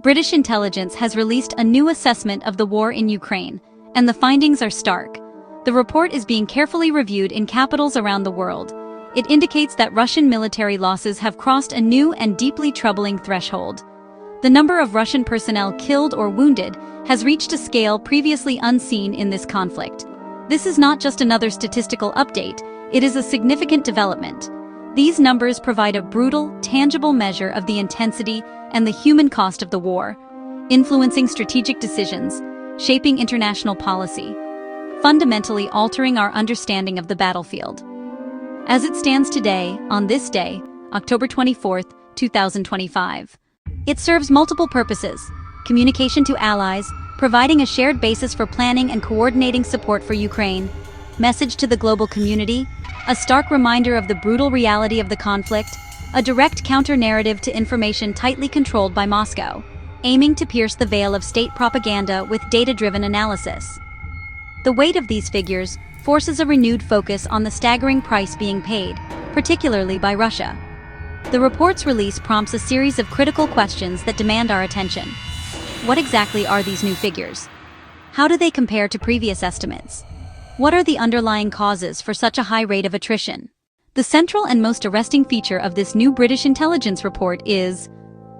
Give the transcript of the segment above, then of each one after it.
British intelligence has released a new assessment of the war in Ukraine, and the findings are stark. The report is being carefully reviewed in capitals around the world. It indicates that Russian military losses have crossed a new and deeply troubling threshold. The number of Russian personnel killed or wounded has reached a scale previously unseen in this conflict. This is not just another statistical update, it is a significant development. These numbers provide a brutal, tangible measure of the intensity and the human cost of the war, influencing strategic decisions, shaping international policy, fundamentally altering our understanding of the battlefield. As it stands today, on this day, October 24, 2025, it serves multiple purposes: communication to allies, providing a shared basis for planning and coordinating support for Ukraine; message to the global community, a stark reminder of the brutal reality of the conflict; a direct counter-narrative to information tightly controlled by Moscow, aiming to pierce the veil of state propaganda with data-driven analysis. The weight of these figures forces a renewed focus on the staggering price being paid, particularly by Russia. The report's release prompts a series of critical questions that demand our attention. What exactly are these new figures? How do they compare to previous estimates? What are the underlying causes for such a high rate of attrition? The central and most arresting feature of this new British intelligence report is,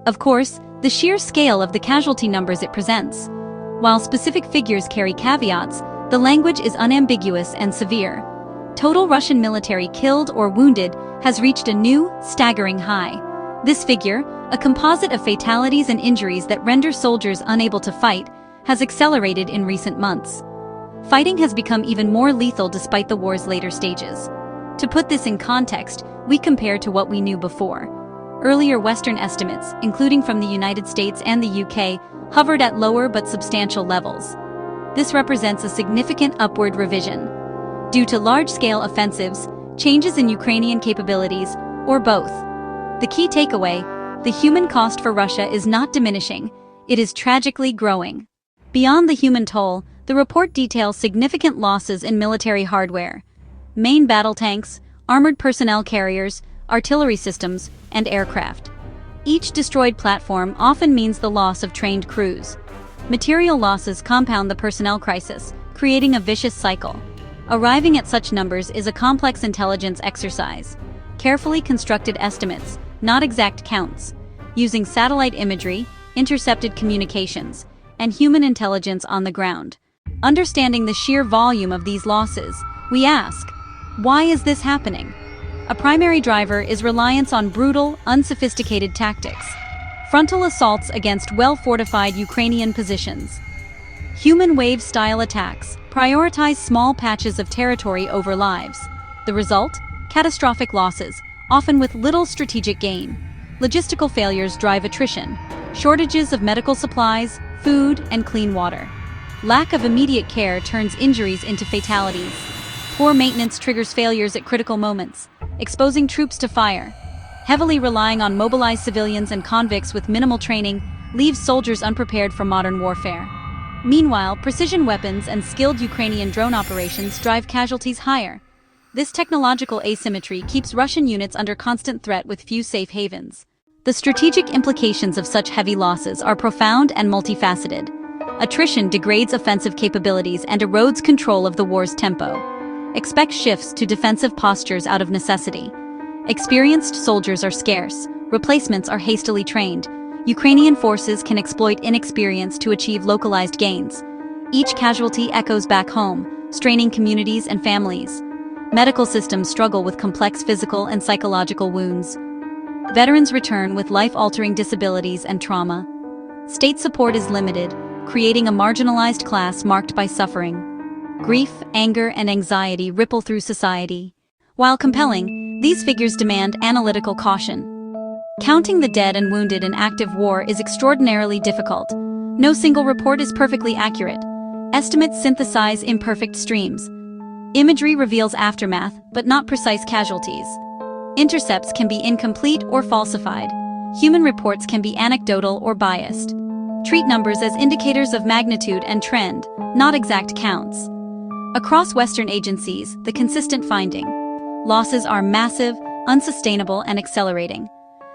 of course, the sheer scale of the casualty numbers it presents. While specific figures carry caveats, the language is unambiguous and severe. Total Russian military killed or wounded has reached a new, staggering high. This figure, a composite of fatalities and injuries that render soldiers unable to fight, has accelerated in recent months. Fighting has become even more lethal despite the war's later stages. To put this in context, we compare to what we knew before. Earlier Western estimates, including from the United States and the UK, hovered at lower but substantial levels. This represents a significant upward revision. Due to large-scale offensives, changes in Ukrainian capabilities, or both. The key takeaway: the human cost for Russia is not diminishing, it is tragically growing. Beyond the human toll, the report details significant losses in military hardware: main battle tanks, armored personnel carriers, artillery systems, and aircraft. Each destroyed platform often means the loss of trained crews. Material losses compound the personnel crisis, creating a vicious cycle. Arriving at such numbers is a complex intelligence exercise. Carefully constructed estimates, not exact counts, using satellite imagery, intercepted communications, and human intelligence on the ground. Understanding the sheer volume of these losses, we ask, why is this happening? A primary driver is reliance on brutal, unsophisticated tactics. Frontal assaults against well-fortified Ukrainian positions. Human wave-style attacks prioritize small patches of territory over lives. The result? Catastrophic losses, often with little strategic gain. Logistical failures drive attrition. Shortages of medical supplies, food, and clean water. Lack of immediate care turns injuries into fatalities. Poor maintenance triggers failures at critical moments, exposing troops to fire. Heavily relying on mobilized civilians and convicts with minimal training leaves soldiers unprepared for modern warfare. Meanwhile, precision weapons and skilled Ukrainian drone operations drive casualties higher. This technological asymmetry keeps Russian units under constant threat with few safe havens. The strategic implications of such heavy losses are profound and multifaceted. Attrition degrades offensive capabilities and erodes control of the war's tempo. Expect shifts to defensive postures out of necessity. Experienced soldiers are scarce, replacements are hastily trained. Ukrainian forces can exploit inexperience to achieve localized gains. Each casualty echoes back home, straining communities and families. Medical systems struggle with complex physical and psychological wounds. Veterans return with life-altering disabilities and trauma. State support is limited, creating a marginalized class marked by suffering. Grief, anger, and anxiety ripple through society. While compelling, these figures demand analytical caution. Counting the dead and wounded in active war is extraordinarily difficult. No single report is perfectly accurate. Estimates synthesize imperfect streams. Imagery reveals aftermath, but not precise casualties. Intercepts can be incomplete or falsified. Human reports can be anecdotal or biased. Treat numbers as indicators of magnitude and trend, not exact counts. Across Western agencies, the consistent finding: losses are massive, unsustainable, and accelerating.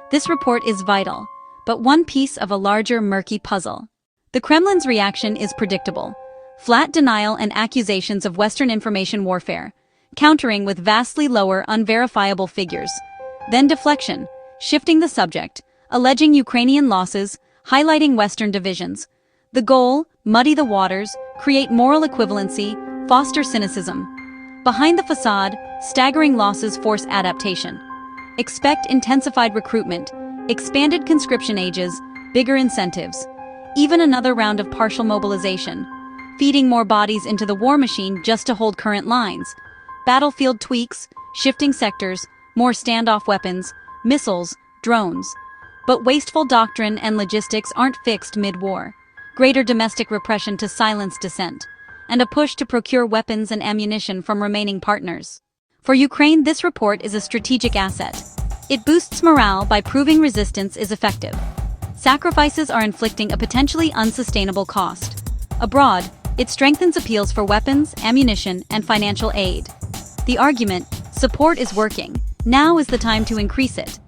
This report is vital, but one piece of a larger murky puzzle. The Kremlin's reaction is predictable. Flat denial and accusations of Western information warfare, countering with vastly lower unverifiable figures. Then deflection, shifting the subject, alleging Ukrainian losses, highlighting Western divisions. The goal, muddy the waters, create moral equivalency, foster cynicism. Behind the facade, staggering losses force adaptation. Expect intensified recruitment, expanded conscription ages, bigger incentives. Even another round of partial mobilization, feeding more bodies into the war machine just to hold current lines. Battlefield tweaks, shifting sectors, more standoff weapons, missiles, drones. But wasteful doctrine and logistics aren't fixed mid-war. Greater domestic repression to silence dissent, and a push to procure weapons and ammunition from remaining partners. For Ukraine, this report is a strategic asset. It boosts morale by proving resistance is effective. Sacrifices are inflicting a potentially unsustainable cost. Abroad, it strengthens appeals for weapons, ammunition, and financial aid. The argument, support is working, now is the time to increase it.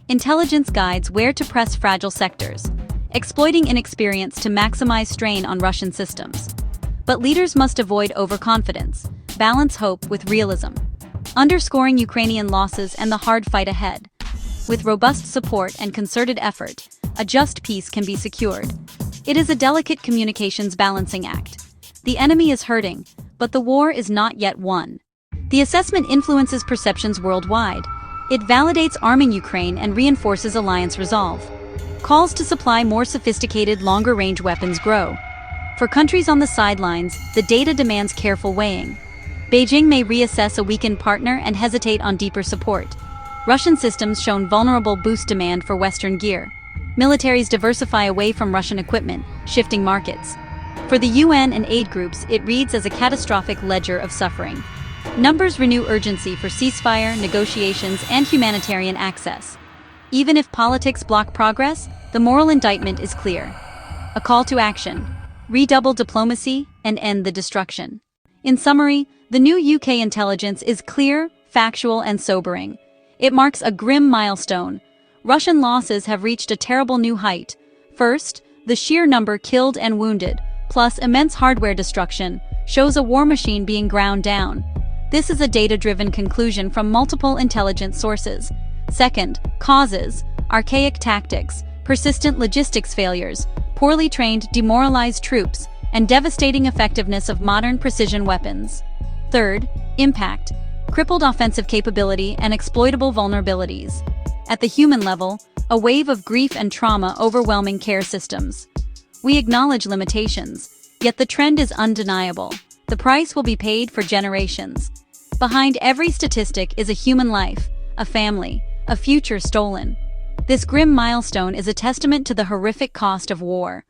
Intelligence guides where to press fragile sectors, exploiting inexperience to maximize strain on Russian systems. But leaders must avoid overconfidence, balance hope with realism, underscoring Ukrainian losses and the hard fight ahead. With robust support and concerted effort, a just peace can be secured. It is a delicate communications balancing act. The enemy is hurting, but the war is not yet won. The assessment influences perceptions worldwide. It validates arming Ukraine and reinforces alliance resolve. Calls to supply more sophisticated, longer-range weapons grow. For countries on the sidelines, the data demands careful weighing. Beijing may reassess a weakened partner and hesitate on deeper support. Russian systems shown vulnerable boost demand for Western gear. Militaries diversify away from Russian equipment, shifting markets. For the UN and aid groups, it reads as a catastrophic ledger of suffering. Numbers renew urgency for ceasefire, negotiations, and humanitarian access. Even if politics block progress, the moral indictment is clear. A call to action: redouble diplomacy and end the destruction. In summary, the new UK intelligence is clear, factual, and sobering. It marks a grim milestone. Russian losses have reached a terrible new height. First, the sheer number killed and wounded, plus immense hardware destruction, shows a war machine being ground down. This is a data-driven conclusion from multiple intelligence sources. Second, causes: archaic tactics, persistent logistics failures, poorly trained, demoralized troops, and devastating effectiveness of modern precision weapons. Third, impact: crippled offensive capability and exploitable vulnerabilities. At the human level, a wave of grief and trauma overwhelming care systems. We acknowledge limitations, yet the trend is undeniable. The price will be paid for generations. Behind every statistic is a human life, a family, a future stolen. This grim milestone is a testament to the horrific cost of war.